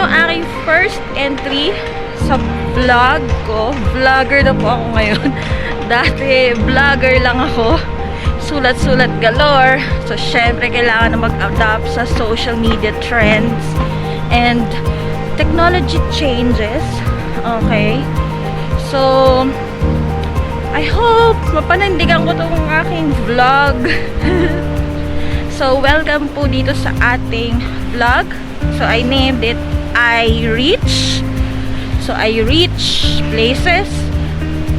yung aking first entry sa vlog ko. Vlogger na po ako ngayon. Dati vlogger lang ako. Sulat-sulat galore. So, syempre, kailangan na mag-adapt sa social media trends and technology changes. Okay? So, I hope mapanindigan ko itong aking vlog. So, welcome po dito sa ating vlog. So, I named it I Reach. So, I reach places.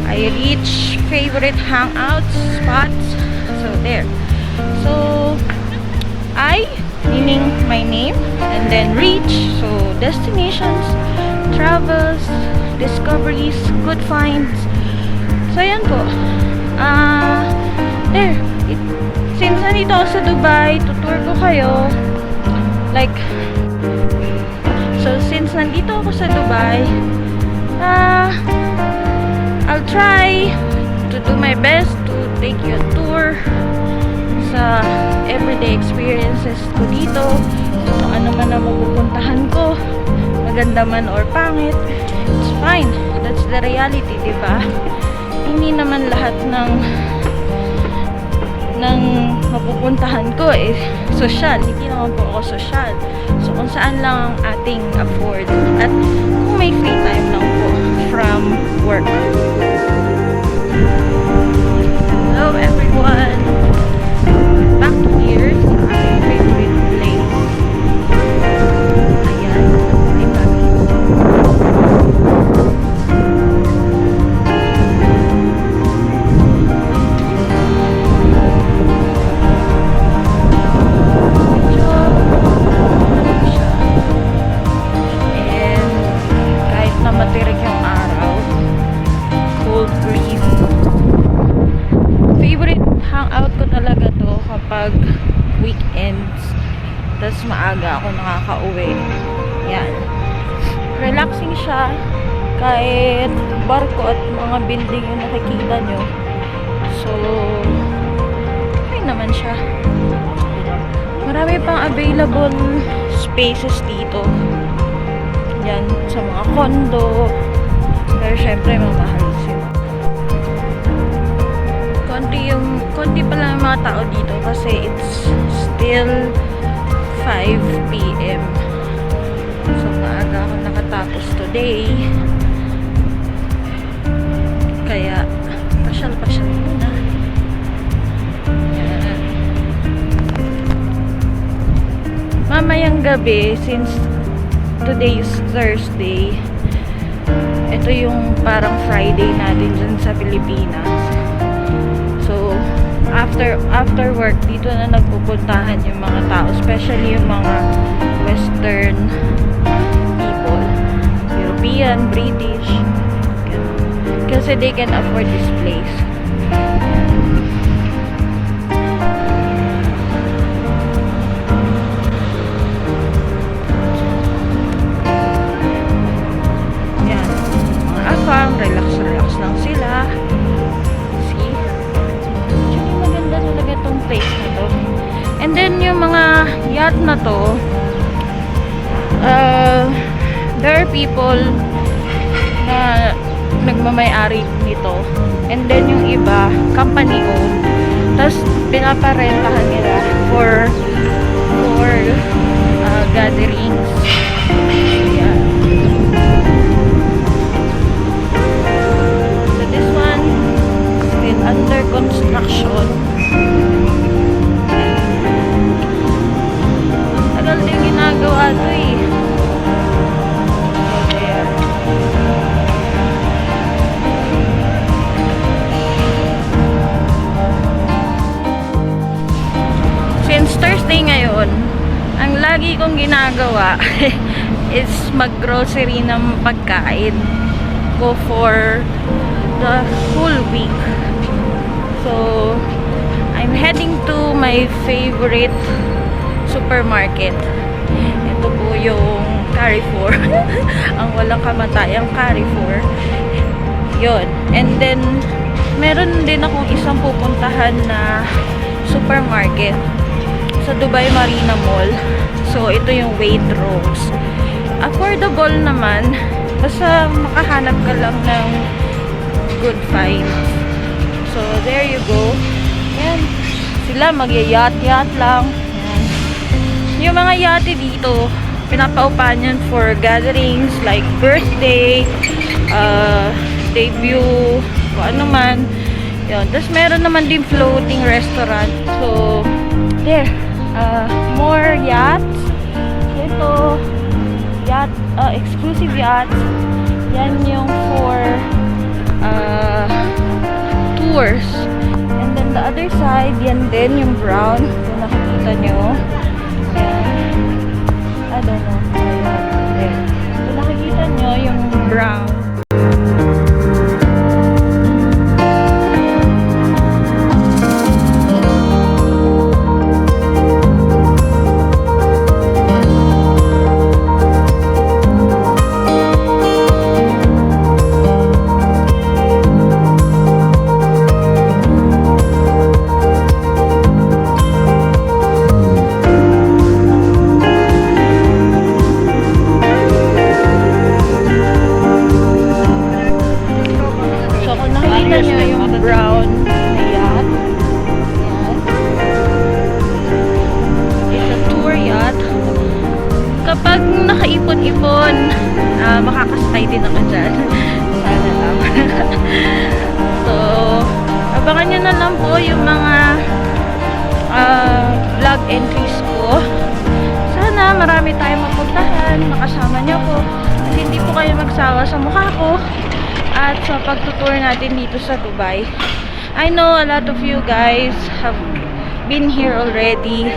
I reach favorite hangouts, spots. So, there. So, I, meaning my name, and then reach. So, destinations, travels, discoveries, good finds. So, ayan po. There. Since nandito ako sa Dubai, tutour ko kayo. Like, so since nandito ako sa Dubai, I'll try to do my best to take you a tour sa everyday experiences ko dito. Kung ano man ang mapupuntahan ko, maganda man or pangit, it's fine. That's the reality, diba? Hindi naman lahat ng mapupuntahan ko social. Hindi naman po ako social. So, kung saan lang ang ating afford at kung may free time lang po from work. Hello everyone! Back here sa aking favorite place. Ayan. Ay, Paris. Pag weekends, tas maaga ako nakaka-uwi. Yan. Relaxing siya. Kahit barko at mga building yung nakikita nyo. So, okay naman siya. Marami pang available spaces dito. Yan, sa mga condo. Pero syempre, mamahal sila. Konti pa lang yung mga tao dito kasi it's still 5 PM. So, maaga ako nakatapos today. Kaya, pasyal-pasyal muna. Yan. Mamayang gabi, since today is Thursday, ito yung parang Friday natin dyan sa Pilipinas. So, after work, dito na nagpupuntahan yung mga tao, especially yung mga Western people, European, British, kasi they can afford this place. Yan, mga afam, relax lang sila. Itong place na to. And then yung mga yacht na to, there are people na nagmamay-ari nito. And then yung iba, company owned. Tapos pinaparentahan nila for gatherings. Yeah. So this one still under construction. Tagal din ginagawa ito eh. There. Since Thursday ngayon, ang lagi kong ginagawa is mag-grocery ng pagkain ko for the whole week. So, I'm heading to my favorite supermarket. Ito po yung Carrefour. Ang walang kamatayang Carrefour. Yun. And then, meron din akong isang pupuntahan na supermarket sa Dubai Marina Mall. So, ito yung Waitrose. affordable naman. Basta makahanap ka lang ng good finds. So, there you go. Yan. Sila mag-yacht-yacht lang. Yan. Yung mga yate dito, pinapaupahan yan for gatherings like birthday, debut, kung ano man. Yun. Tapos meron naman din floating restaurant. So, there. More yachts. Ito, yacht, exclusive yachts. Yan yung for tours. And then the other side, yan din yung brown. Kung nakikita nyo. Yan. I don't know. Ayan. Kung nakikita nyo yung brown. Brown na yacht. Ayan. It's a tour yacht. Kapag nakaipon-ipon, makakasakay din ako dyan. Sana lang. So, abangan nyo na lang po yung mga vlog entries ko. Sana marami tayong mapuntahan. Makasama nyo po. At hindi po kayo magsawa sa mukha ko. At sa pagtutour natin dito sa Dubai. I know a lot of you guys have been here already.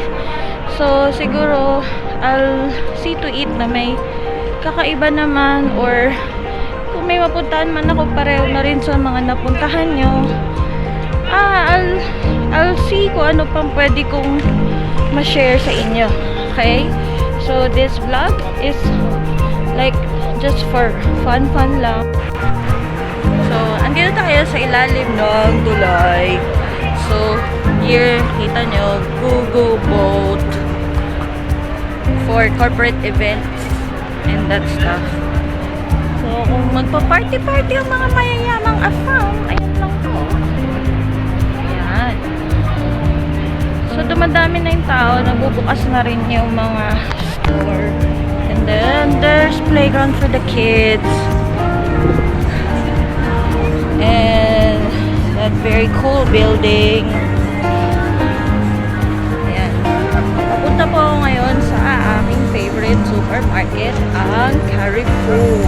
So, siguro, I'll see to it na may kakaiba naman or kung may mapuntahan man ako pareho na rin sa mga napuntahan nyo. I'll see kung ano pang pwede kong ma-share sa inyo. Okay? So, this vlog is like just for fun lang. So, andito tayo sa ilalim ng tulay. So, here, kita nyo, Google Boat for corporate events and that stuff. So, kung magpa-party-party ang mga mayayamang afam, ayun lang po. Ayan. So, dumadami na yung tao. Nagbubukas na rin yung mga store. And then, there's playground for the kids. And that very cool building. Ayan. Papunta po ako ngayon sa aming favorite supermarket, ang Carrefour.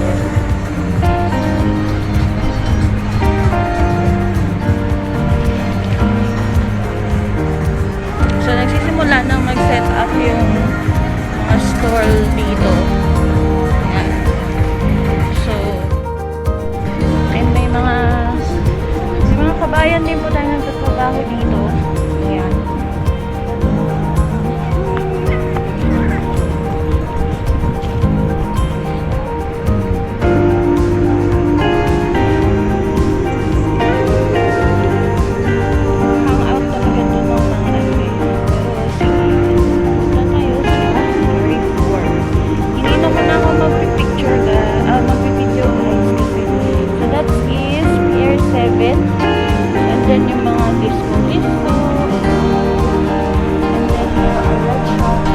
So, nagsisimula nang mag-set up yung mga store dito. Ayan. So, may mga kabayan din po tayo nagtatrabaho dito. Ayan. Hang out talaga doon ng mga pero sige, punta tayo sa Carrefour. Hindi naman ako magpipicture magpipideo guys kasi so that is Pier 7. And then yung mga disco and then yung other shops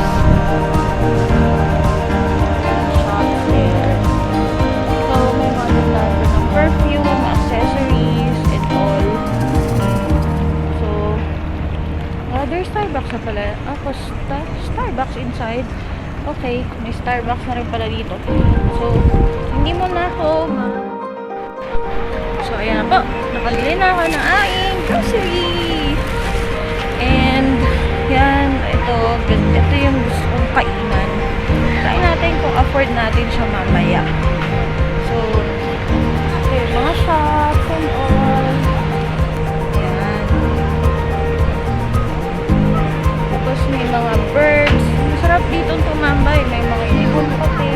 there. So may mga tindahan ng perfume, accessories and all. So there's Starbucks na pala. Ako Starbucks inside. Okay, may Starbucks na rin pala dito. So hindi mo na ako so ayan na po, nakabili na ako ng aking grocery. And yan, ito yung gusto kong kainan. Kain natin kung afford natin siya mamaya. So okay, mga shops and all. Yan. Tapos may mga birds. Masarap dito tumambay. May mga ibon pati.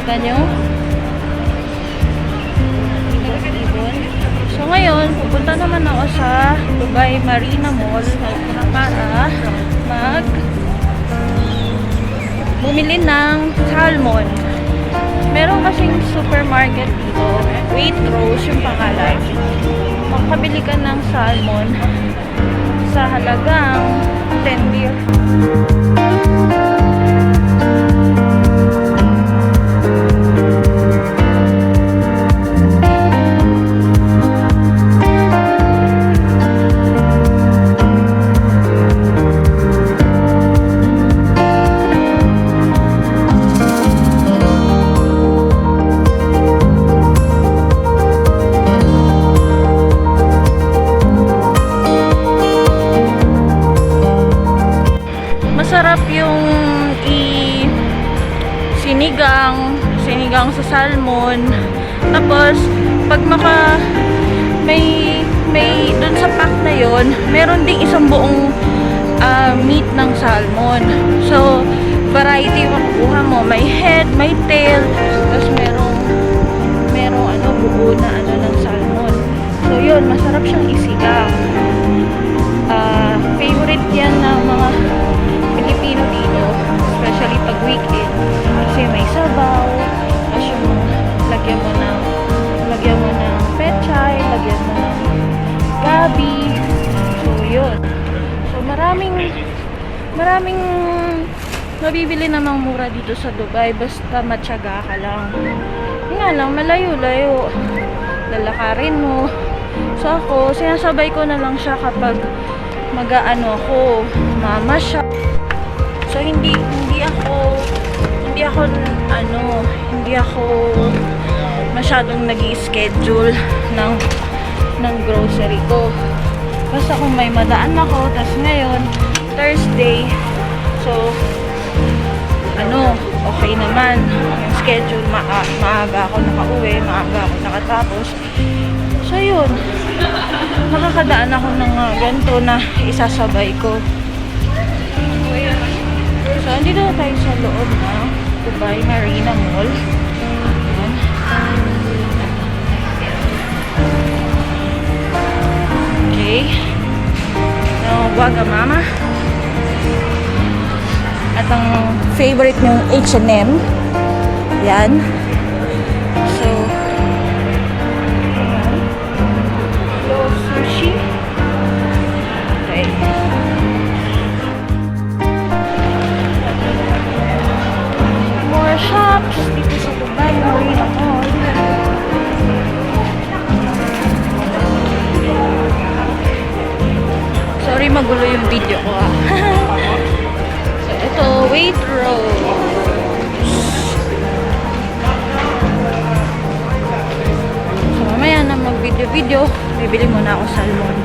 Kita nyo? Ibon. So ngayon, pupunta naman ako sa Dubai Marina Mall para bumili ng salmon. Meron kasing supermarket dito, Waitrose yung pangalan. Makabili ka ng salmon sa halagang 10 beer. Masarap yung sinigang sa salmon. Tapos pag may dun sa pack na yon, meron ding isang buong meat ng salmon. So variety yung makukuha mo, may head, may tail, tapos merong buo na ng salmon. So yun, masarap siyang isigang. Favorite yan ng mga Pilipino dito, especially pag weekend, kasi may sabaw, tapos yung lagyan mo ng pechay, lagyan mo ng gabi. So yun, so maraming mabibili namang mura dito sa Dubai, basta matyaga ka lang. Yun nga lang, malayo-layo, lalakarin mo. So ako, sinasabay ko na lang siya kapag ako, mamasyal. So hindi ako masyadong nag-i-schedule ng grocery ko. Basta kung may madaan ako, tas ngayon Thursday, so okay naman yung schedule, maaga ako nakauwi, maaga ako nakatapos. So yun, makakadaan ako ng ganito na isasabay ko. So andito na tayo sa loob ng Dubai Marina Mall. Ayan. Okay, Wagamama. At ang favorite ng H&M. Yan. So sushi. Okay. More shops dito sa Dubai Marina Mall. Sorry, magulo yung video ko So ito, Waitrose. So mamaya na mag-video, bibili muna ako salmon.